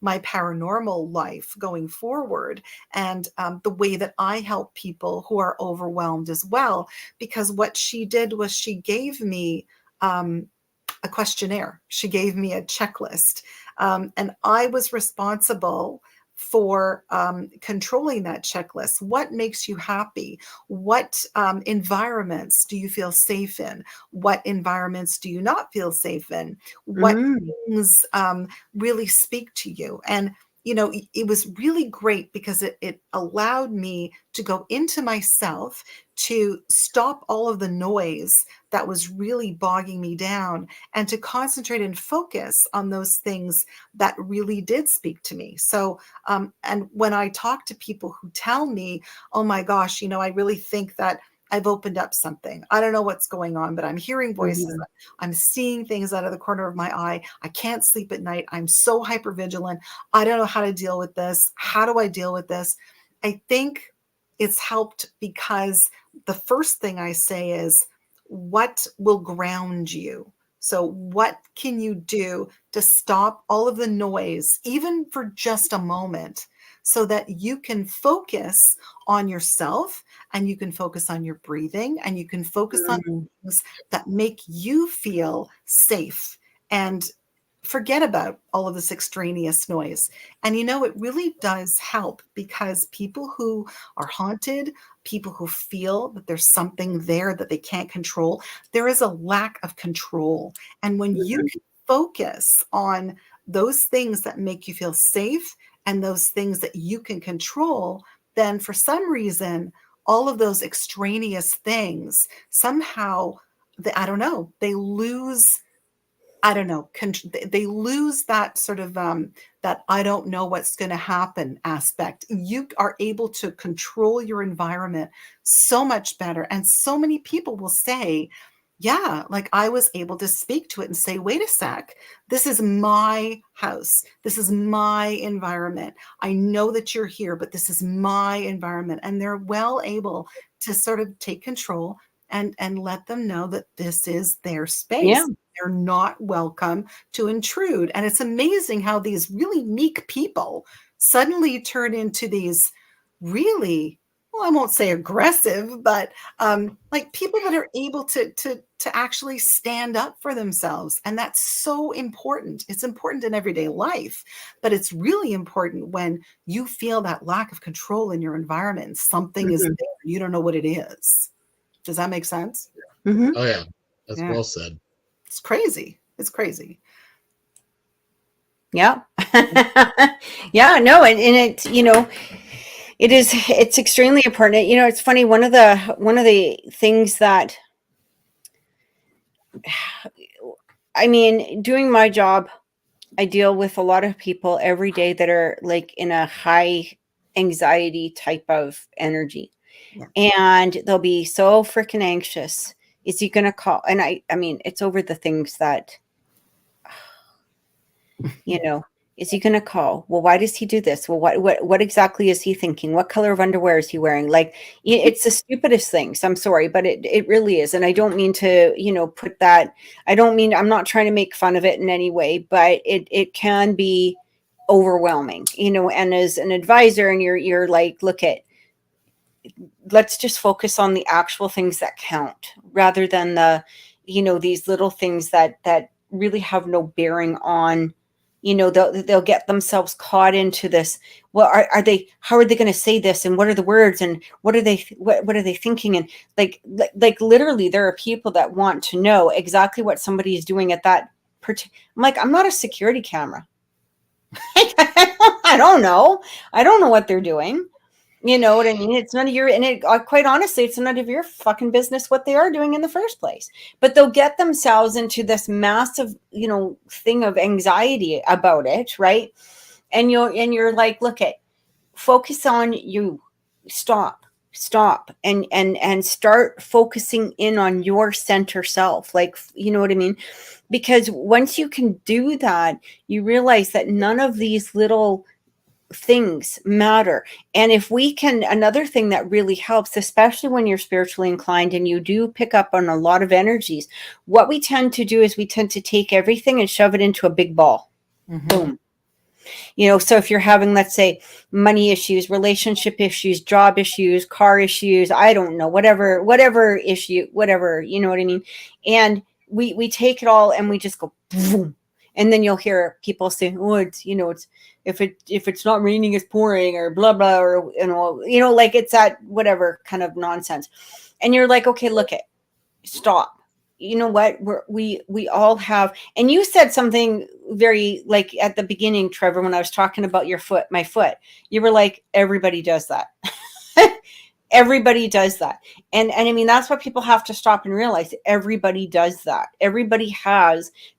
my paranormal life going forward, and the way that I help people who are overwhelmed as well. Because what she did was she gave me a questionnaire. She gave me a checklist, and I was responsible for controlling that checklist. What makes you happy? What environments do you feel safe in? What environments do you not feel safe in? What things really speak to you? And you know, it was really great because it allowed me to go into myself, to stop all of the noise that was really bogging me down, and to concentrate and focus on those things that really did speak to me. So, and when I talk to people who tell me, oh my gosh, you know, I really think that I've opened up something. I don't know what's going on, but I'm hearing voices. I'm seeing things out of the corner of my eye. I can't sleep at night. I'm so hypervigilant. I don't know how to deal with this. How do I deal with this? I think it's helped because the first thing I say is, what will ground you? So what can you do to stop all of the noise, even for just a moment, so that you can focus on yourself, and you can focus on your breathing, and you can focus on things that make you feel safe, and forget about all of this extraneous noise. And you know, it really does help, because people who are haunted, people who feel that there's something there that they can't control, there is a lack of control. And when you can focus on those things that make you feel safe, and those things that you can control, then for some reason, all of those extraneous things somehow, I don't know, they lose, I don't know, they lose that sort of that I don't know what's going to happen aspect. You are able to control your environment so much better. And so many people will say, yeah, like I was able to speak to it and say, wait a sec, this is my house. This is my environment. I know that you're here, but this is my environment. And they're well able to sort of take control and let them know that this is their space. Yeah. They're not welcome to intrude. And it's amazing how these really meek people suddenly turn into these really, well, I won't say aggressive, but like people that are able to actually stand up for themselves. And that's so important. It's important in everyday life, but it's really important when you feel that lack of control in your environment. Something is there, you don't know what it is. Does that make sense? Oh yeah, that's well said. It's crazy. It's crazy. Yeah. Yeah, no, and it's, it's extremely important. It's funny, one of the things that, I mean, doing my job, I deal with a lot of people every day that are like in a high anxiety type of energy. Yeah. And they'll be so freaking anxious. Is he going to call? And I mean, it's over the things that, you know, is he going to call? Well, why does he do this? Well, what exactly is he thinking? What color of underwear is he wearing? Like, it's the stupidest things. I'm sorry, but it really is. And I don't mean to, put that, I'm not trying to make fun of it in any way, but it can be overwhelming, and as an advisor, and you're like, let's just focus on the actual things that count rather than these little things that really have no bearing on, they'll get themselves caught into this. Well, how are they going to say this? And what are the words? And what are they thinking? And like literally there are people that want to know exactly what somebody is doing at that I'm like, I'm not a security camera. I don't know. I don't know what they're doing. You know what I mean? It's none of your, and quite honestly, it's none of your fucking business what they are doing in the first place. But they'll get themselves into this massive, thing of anxiety about it, right? And you're like, focus on you. Stop, and start focusing in on your center self. Like, you know what I mean? Because once you can do that, you realize that none of these little things matter. And if we can, another thing that really helps, especially when you're spiritually inclined and you do pick up on a lot of energies, what we tend to do is we tend to take everything and shove it into a big ball. Mm-hmm. Boom. So if you're having, let's say, money issues, relationship issues, job issues, car issues, I don't know, whatever issue, whatever, you know what I mean? And we take it all and we just go boom. And then you'll hear people say, oh, it's if it's not raining, it's pouring, or blah blah, or like it's that whatever kind of nonsense. And you're like, okay, stop. You know what? We all have, and you said something very, like, at the beginning, Trevor, when I was talking about my foot, you were like, everybody does that. Everybody does that. And I mean, that's what people have to stop and realize. Everybody does that.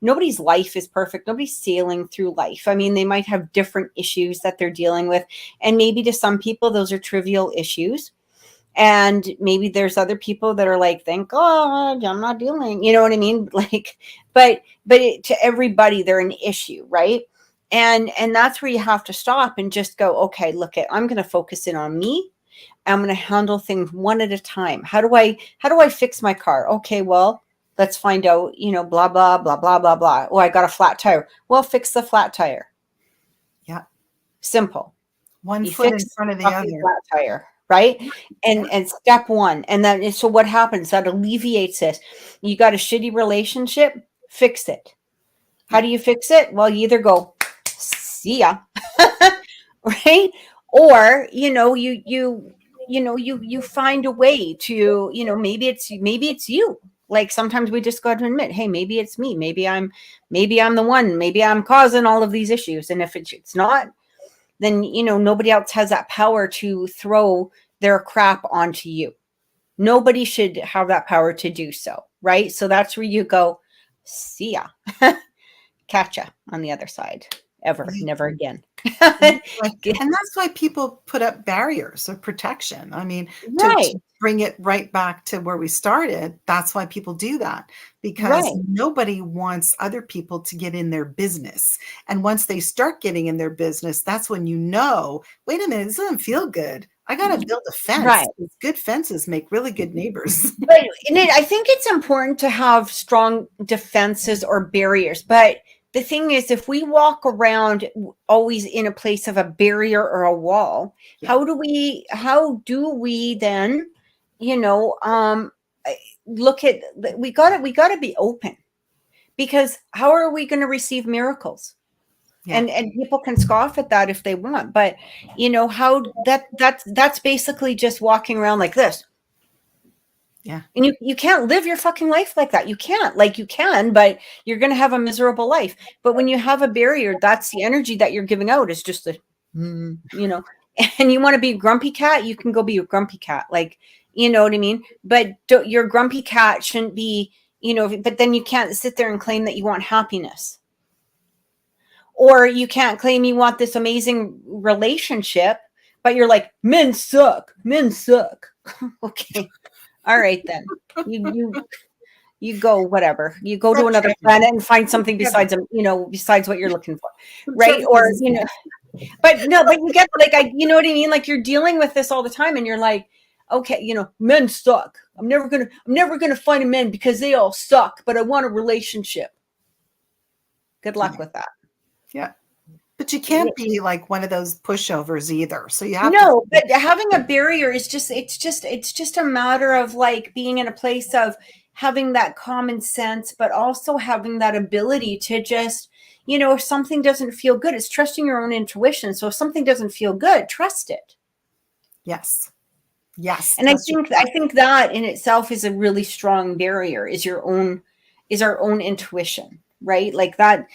Nobody's life is perfect. Nobody's sailing through life. I mean, they might have different issues that they're dealing with. And maybe to some people, those are trivial issues. And maybe there's other people that are like, thank God I'm not dealing, you know what I mean? Like, but to everybody, they're an issue, right? And that's where you have to stop and just go, okay, I'm going to focus in on me. I'm going to handle things one at a time. How do I fix my car? Okay, well, let's find out, blah, blah, blah, blah, blah, blah. Oh, I got a flat tire. Well, fix the flat tire. Yeah. Simple. One You foot in fix front of the the other. flat tire, right? And step one. And then, so what happens? That alleviates it. You got a shitty relationship, fix it. How do you fix it? Well, you either go, see ya, right? Or, you find a way to, maybe it's you. Like, sometimes we just got to admit, hey, maybe it's me. Maybe I'm the one. Maybe I'm causing all of these issues. And if it's not, then, nobody else has that power to throw their crap onto you. Nobody should have that power to do so. Right. So that's where you go, see ya. Catch ya on the other side. Never again. And that's why people put up barriers of protection. I mean, right. to bring it right back to where we started, that's why people do that, because nobody wants other people to get in their business. And once they start getting in their business, that's when wait a minute, this doesn't feel good. I got to build a fence. Right. Good fences make really good neighbors. But I think it's important to have strong defenses or barriers. But the thing is, if we walk around always in a place of a barrier or a wall, how do we then, look at, we got to be open, because how are we going to receive miracles? Yeah. And people can scoff at that if they want, but how that's basically just walking around like this. Yeah. And you can't live your fucking life like that. You can't. Like, you can, but you're going to have a miserable life. But when you have a barrier, that's the energy that you're giving out, is just the, you know, and you want to be a grumpy cat, you can go be a grumpy cat. Like, you know what I mean? But your grumpy cat shouldn't be, you know, but then you can't sit there and claim that you want happiness. Or you can't claim you want this amazing relationship, but you're like, men suck. Men suck. Okay. All right, then. You go, whatever. You go to another planet and find something besides you know, besides what you're looking for. Right. Or, you know, but you get, like, you know what I mean? Like, you're dealing with this all the time and you're like, okay, you know, men suck. I'm never gonna find a man because they all suck, but I want a relationship. Good luck with that. Yeah. But you can't be like one of those pushovers either. So you have but having a barrier is just, it's just a matter of, like, being in a place of having that common sense, but also having that ability to just, you know, if something doesn't feel good, it's trusting your own intuition. So if something doesn't feel good, trust it. Yes. Yes. And I think that in itself is a really strong barrier, is our own intuition, right? Like, that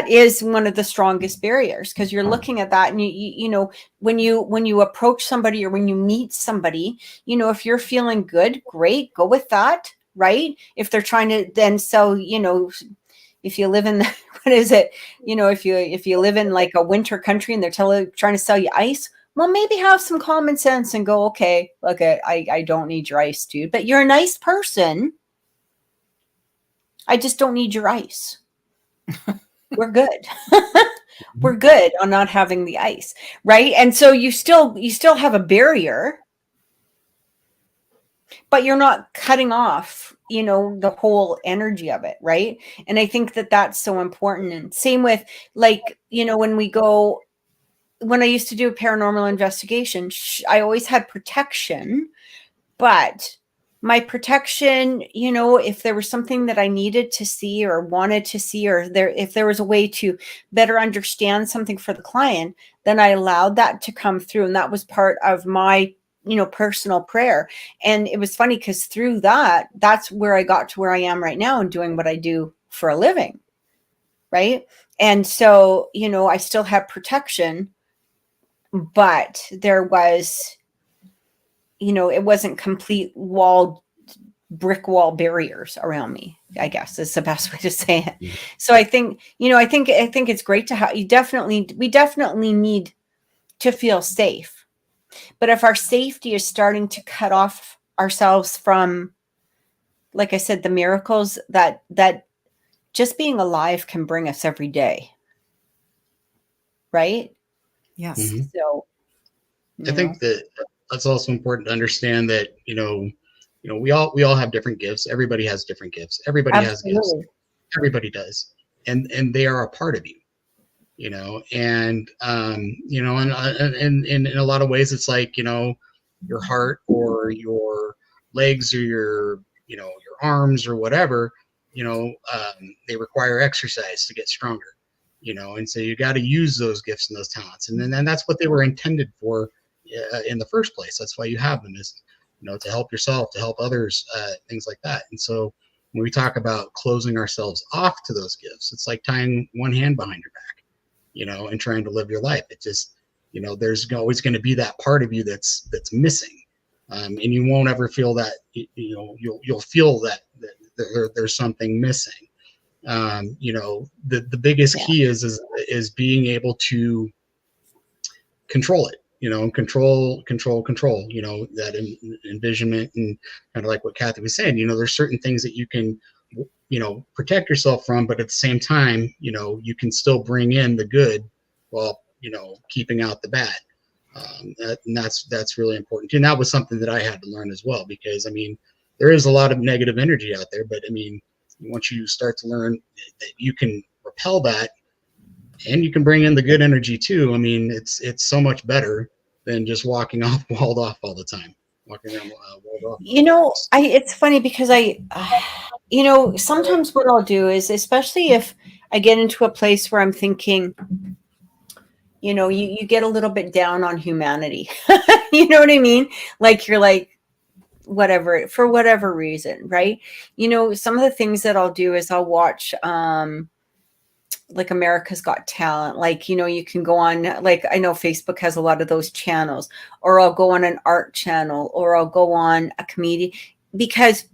is one of the strongest barriers, because you're looking at that and you know, when you approach somebody or when you meet somebody, you know, if you're feeling good, great, go with that, right? If they're trying to then sell, you know, if you live in what is it, you know, if you live in like a winter country and they're trying to sell you ice, well, maybe have some common sense and go, okay, look, I don't need your ice, dude, but you're a nice person. I just don't need your ice. We're good. We're good on not having the ice, right? And so you still have a barrier, but you're not cutting off, you know, the whole energy of it, right? And I think that that's so important. And same with, like, you know, when I used to do a paranormal investigation, I always had protection, but my protection, you know, if there was something that I needed to see or wanted to see, or if there was a way to better understand something for the client, then I allowed that to come through. And that was part of my, you know, personal prayer. And it was funny because through that's where I got to where I am right now and doing what I do for a living. Right. And so, you know, I still have protection, but there was, you know, it wasn't complete brick wall barriers around me, I guess is the best way to say it. Yeah. So I think, you know, I think it's great to have, we definitely need to feel safe. But if our safety is starting to cut off ourselves from, like I said, the miracles that just being alive can bring us every day. Right? Yes. Mm-hmm. So I think that's also important to understand that, you know, we all have different gifts. Everybody has different gifts. Everybody has gifts. Everybody does. And they are a part of you, you know, and, you know, and in a lot of ways, it's like, you know, your heart or your legs or your, you know, your arms or whatever, you know, they require exercise to get stronger, you know, and so you got to use those gifts and those talents. And then that's what they were intended for in the first place. That's why you have them, is, you know, to help yourself, to help others, things like that. And so when we talk about closing ourselves off to those gifts, it's like tying one hand behind your back, you know, and trying to live your life. It just, you know, there's always going to be that part of you that's missing, and you won't ever feel that. You know, you'll feel that there's something missing. You know, the biggest key is being able to control it. You know, control, you know, that envisionment, and kind of like what Cathy was saying, you know, there's certain things that you can, you know, protect yourself from, but at the same time, you know, you can still bring in the good while, you know, keeping out the bad. And that's really important. And that was something that I had to learn as well, because, I mean, there is a lot of negative energy out there, but I mean, once you start to learn that you can repel that, and you can bring in the good energy too. I mean, it's so much better than just walking off walled off all the time. Walking around walled off. You know, it's funny because you know, sometimes what I'll do is, especially if I get into a place where I'm thinking, you know, you get a little bit down on humanity. You know what I mean? Like, you're like, whatever, for whatever reason, right? Some of the things that I'll do is I'll watch like America's Got Talent. Like, you can go on, like, I know Facebook has a lot of those channels, or I'll go on an art channel, or I'll go on a comedian, because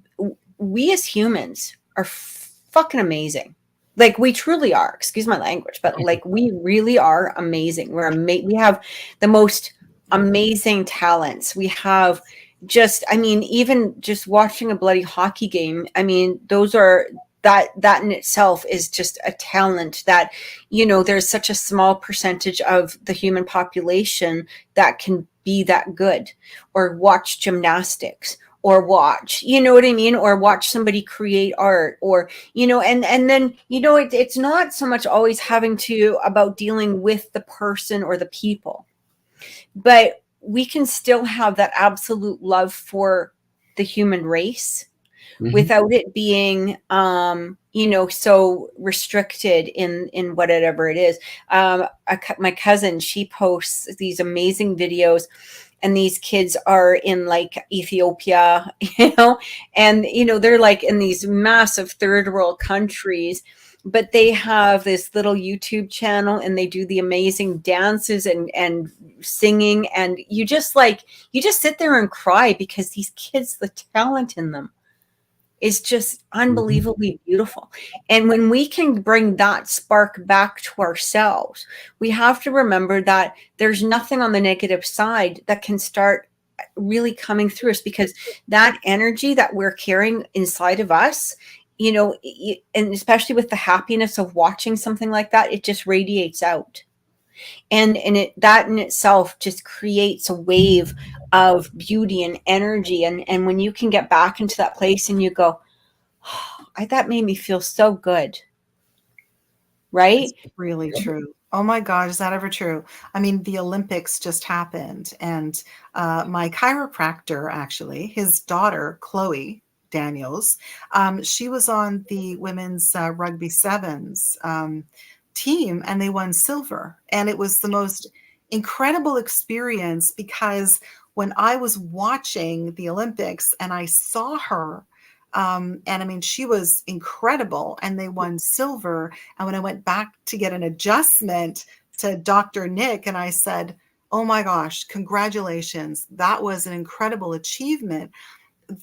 we as humans are fucking amazing. Like, we truly are, excuse my language, but like, we really are amazing. We have the most amazing talents. We have even just watching a bloody hockey game. I mean, that in itself is just a talent that, there's such a small percentage of the human population that can be that good. Or watch gymnastics, or watch, what I mean? Or watch somebody create art, or, and then, it's not so much always about dealing with the person or the people, but we can still have that absolute love for the human race, without it being, so restricted in whatever it is. My cousin, she posts these amazing videos, and these kids are in like Ethiopia, and, they're like in these massive third world countries, but they have this little YouTube channel, and they do the amazing dances and singing. And you just sit there and cry, because these kids, the talent in them is just unbelievably beautiful. And when we can bring that spark back to ourselves, we have to remember that there's nothing on the negative side that can start really coming through us, because that energy that we're carrying inside of us, and especially with the happiness of watching something like that, it just radiates out. And that in itself just creates a wave of beauty and energy. And when you can get back into that place and you go, oh, that made me feel so good. Right? That's really true. Oh my God, is that ever true? I mean, the Olympics just happened, and my chiropractor, actually, his daughter, Chloe Daniels, she was on the women's rugby sevens team, and they won silver. And it was the most incredible experience, because when I was watching the Olympics and I saw her, and I mean, she was incredible, and they won silver. And when I went back to get an adjustment to Dr. Nick, and I said, oh my gosh, congratulations. That was an incredible achievement.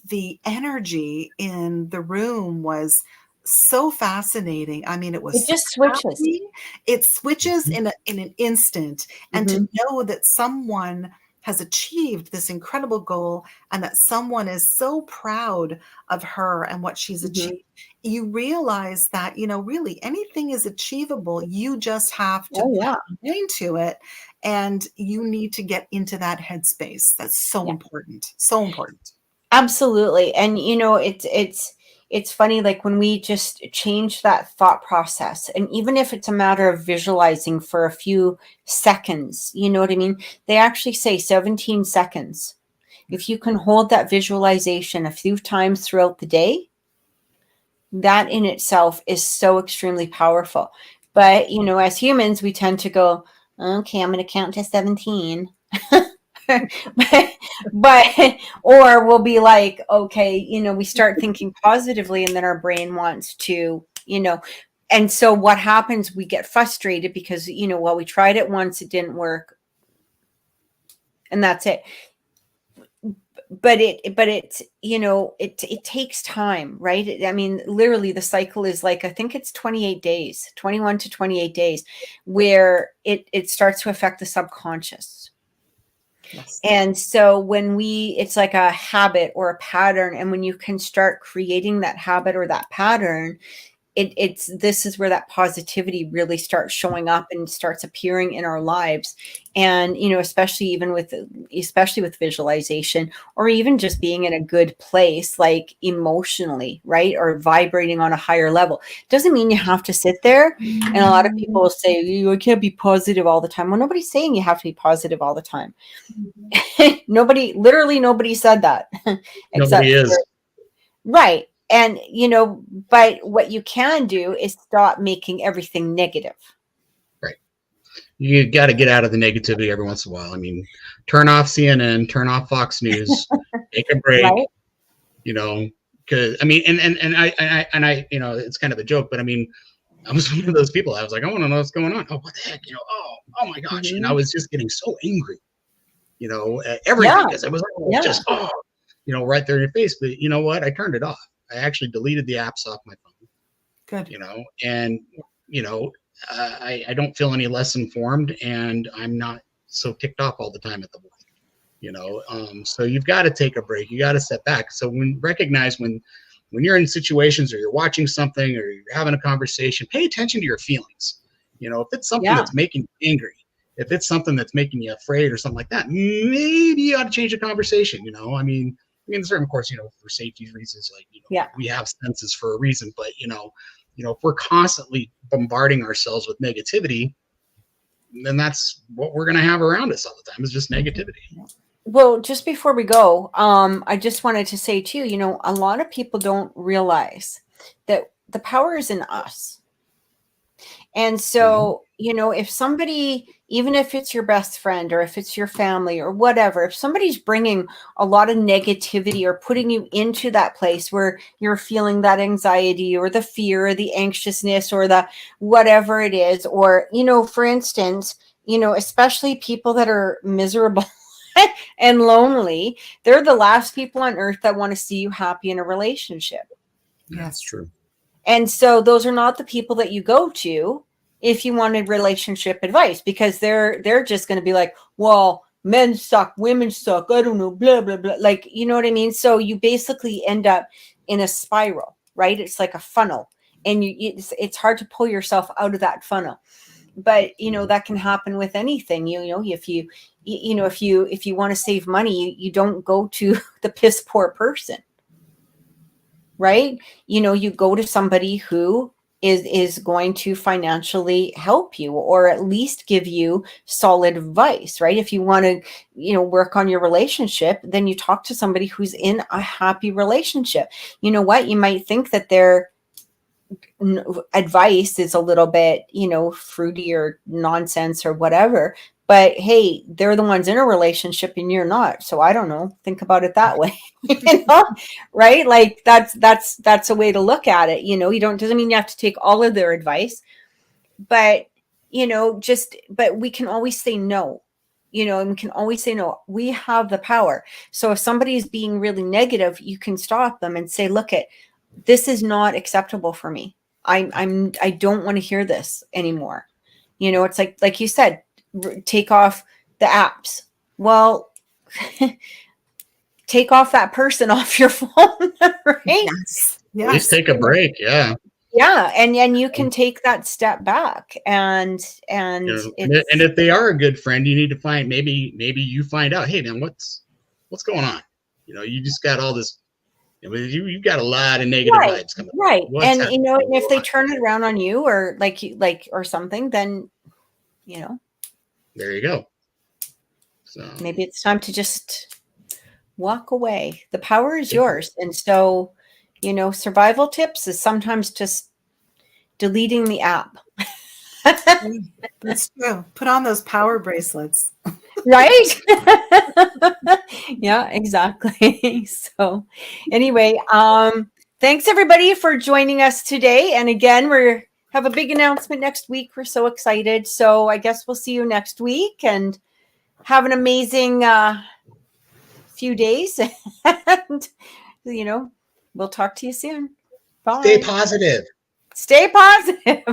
The energy in the room was so fascinating. I mean, it was, it just switches. happy. It switches in an instant. And to know that someone has achieved this incredible goal, and that someone is so proud of her and what she's achieved, you realize that, really anything is achievable. You just have to put your mind to it, and you need to get into that headspace. That's so important. So important. Absolutely. And, it's funny, like when we just change that thought process, and even if it's a matter of visualizing for a few seconds, you know what I mean? They actually say 17 seconds. If you can hold that visualization a few times throughout the day, that in itself is so extremely powerful. But, as humans, we tend to go, okay, I'm going to count to 17. but or we'll be like, okay, we start thinking positively, and then our brain wants to, and so what happens, we get frustrated because, well, we tried it once, it didn't work, and that's it. But it takes time, right? I mean, literally the cycle is like, I think it's 28 days, 21 to 28 days, where it starts to affect the subconscious. Yes. And so it's like a habit or a pattern. And when you can start creating that habit or that pattern, this is where that positivity really starts showing up and starts appearing in our lives. And, especially with visualization, or even just being in a good place, like emotionally, right? Or vibrating on a higher level. Doesn't mean you have to sit there. And a lot of people will say, you can't be positive all the time. Well, nobody's saying you have to be positive all the time. Nobody said that. Nobody is. Right. And, but what you can do is stop making everything negative. Right. You got to get out of the negativity every once in a while. I mean, turn off CNN, turn off Fox News, take a break, you know, because I mean, and I, you know, it's kind of a joke, but I mean, I was one of those people. I was like, I want to know what's going on. Oh, what the heck, you know? Oh my gosh! And I Mhm. was just getting so angry, you know, at everything Yeah. because it was Yeah. just you know, right there in your face. But you know what? I turned it off. I actually deleted the apps off my phone. Good. You know, and you know, I don't feel any less informed, and I'm not so ticked off all the time at the world. You know, so you've got to take a break. You got to step back. So recognize when you're in situations or you're watching something or you're having a conversation, pay attention to your feelings. You know, if it's something Yeah. that's making you angry, if it's something that's making you afraid or something like that, maybe you ought to change the conversation. You know, I mean, certain, of course, you know, for safety reasons, like, you know, Yeah. we have senses for a reason, but you know, if we're constantly bombarding ourselves with negativity, then that's what we're going to have around us all the time is just negativity. Well, just before we go, I just wanted to say too, you know, a lot of people don't realize that the power is in us. And so, you know, if somebody, even if it's your best friend or if it's your family or whatever, if somebody's bringing a lot of negativity or putting you into that place where you're feeling that anxiety or the fear or the anxiousness or the whatever it is, or, you know, for instance, you know, especially people that are miserable and lonely, they're the last people on earth that want to see you happy in a relationship. Yeah, that's true. And so those are not the people that you go to if you wanted relationship advice, because they're just going to be like, well, men suck, women suck, I don't know, blah, blah, blah. Like, you know what I mean? So you basically end up in a spiral, right? It's like a funnel, and it's hard to pull yourself out of that funnel. But, you know, that can happen with anything. You know, if you want to save money, you don't go to the piss poor person. Right? You know, you go to somebody who is going to financially help you or at least give you solid advice, right? If you want to, you know, work on your relationship, then you talk to somebody who's in a happy relationship. You know what? You might think that their advice is a little bit, you know, fruity or nonsense or whatever, but hey, they're the ones in a relationship and you're not. So I don't know, think about it that way. You know, right? Like that's a way to look at it. You know, you don't, doesn't mean you have to take all of their advice, but you know, but we can always say no. You know, and we can always say no. We have the power. So if somebody is being really negative, you can stop them and say, look, this is not acceptable for me. I don't want to hear this anymore. You know, it's like you said, take off the apps. Well, take off that person off your phone, right? Yes. At least take a break. Yeah. Yeah, and you can take that step back, and You know, and if they are a good friend, you need to find maybe you find out, hey man, what's going on? You know, you just got all this. You've got a lot of negative vibes coming. Right, What's and you know, happening? if they turn it around on you or or something, then you know, there you go. So maybe it's time to just walk away. The power is yours, and so you know, survival tips is sometimes just deleting the app. That's true. Put on those power bracelets. Right? Yeah, exactly. So anyway, thanks everybody for joining us today. And again, we have a big announcement next week. We're so excited. So I guess we'll see you next week and have an amazing few days. And you know, we'll talk to you soon. Bye. stay positive. Stay positive.